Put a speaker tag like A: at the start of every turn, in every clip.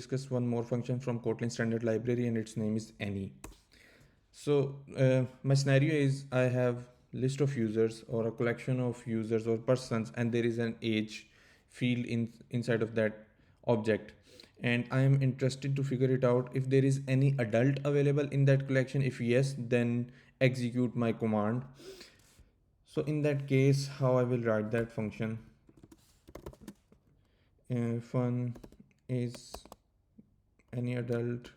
A: Discuss one more function from Kotlin standard library, and its name is any. So my scenario is I have list of users or a collection of users or persons, and there is an age field inside of that object, and I am interested to figure it out if there is any adult available in that collection. If yes, then execute my command. So in that case, how I will write that function, fun is any adult,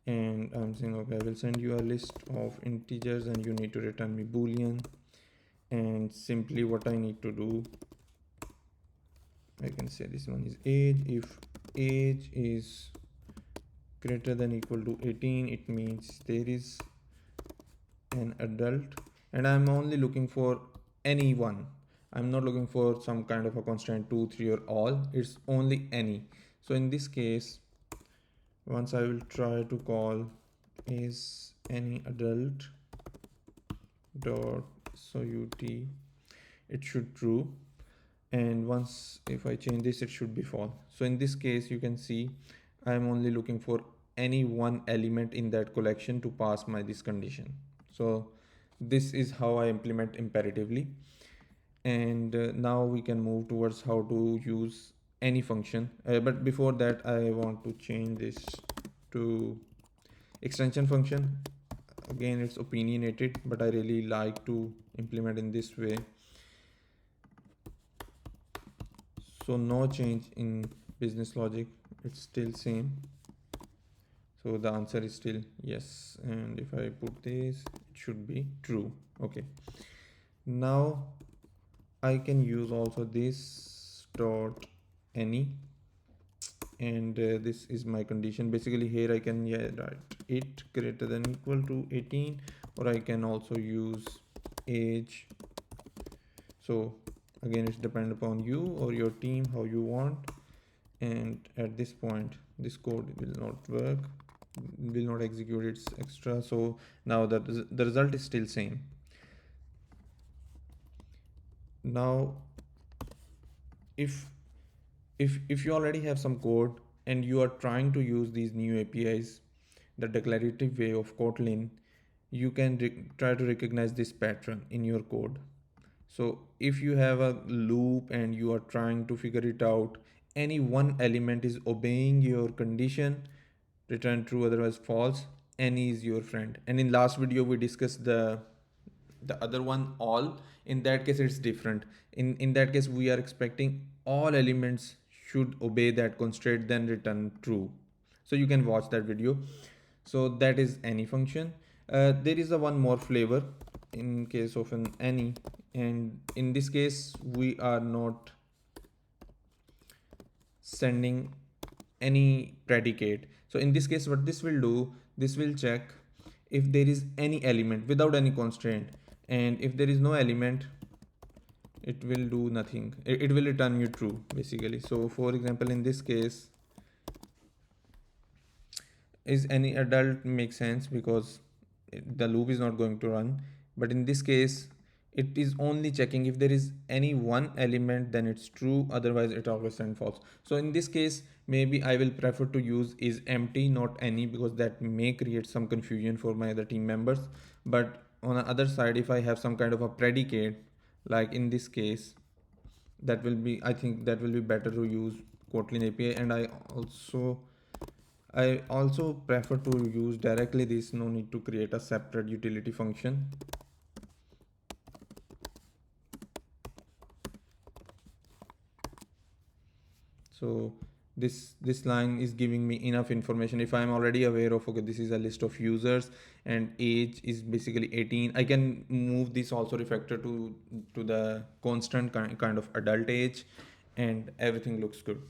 A: and I'm saying okay, I will send you a list of integers and you need to return me boolean. And simply what I need to do, I can say this one is age. If age is greater than equal to 18, it means there is an adult, and I'm only looking for any one. I'm not looking for some kind of a constant 2 3 or all, it's only any. So in this case, once I will try to call is any adult dot so ut, it should true, and once if I change this, it should be false. So in this case, you can see I am only looking for any one element in that collection to pass my this condition. So this is how I implement imperatively. And now we can move towards how to use any function, but before that I want to change this to extension function. Again, it's opinionated, but I really like to implement in this way. So no change in business logic, it's still same. So the answer is still yes, and if I put this, it should be true. Okay, now I can use also this dot any, and this is my condition. Basically here I can write it greater than equal to 18, or I can also use age. So again, it's depend upon you or your team how you want. And at this point, this code will not work, will not execute, its extra. So now the result is still same. Now if you already have some code and you are trying to use these new APIs, the declarative way of Kotlin, you can try to recognize this pattern in your code. So if you have a loop and you are trying to figure it out, any one element is obeying your condition, return true otherwise false, any is your friend. And in last video we discussed the other one, all. In that case it's different. In that case we are expecting all elements should obey that constraint, then return true. So you can watch that video. So that is any function. There is a one more flavor in case of an any, and in this case we are not sending any predicate. So in this case, what this will do, this will check if there is any element without any constraint, and if there is no element, it will do nothing. It will return you true basically. So for example, in this case, is any adult make sense because the loop is not going to run. But in this case, it is only checking if there is any one element, then it's true, otherwise it always send false. So in this case, maybe I will prefer to use is empty, not any, because that may create some confusion for my other team members. But on the other side, if I have some kind of a predicate, like in this case, that will be, I think that will be better to use Kotlin API. And I also prefer to use directly this, no need to create a separate utility function. So this line is giving me enough information. If I'm already aware of, okay, this is a list of users and age is basically 18, I can move this also refactor to the constant kind of adult age, and everything looks good.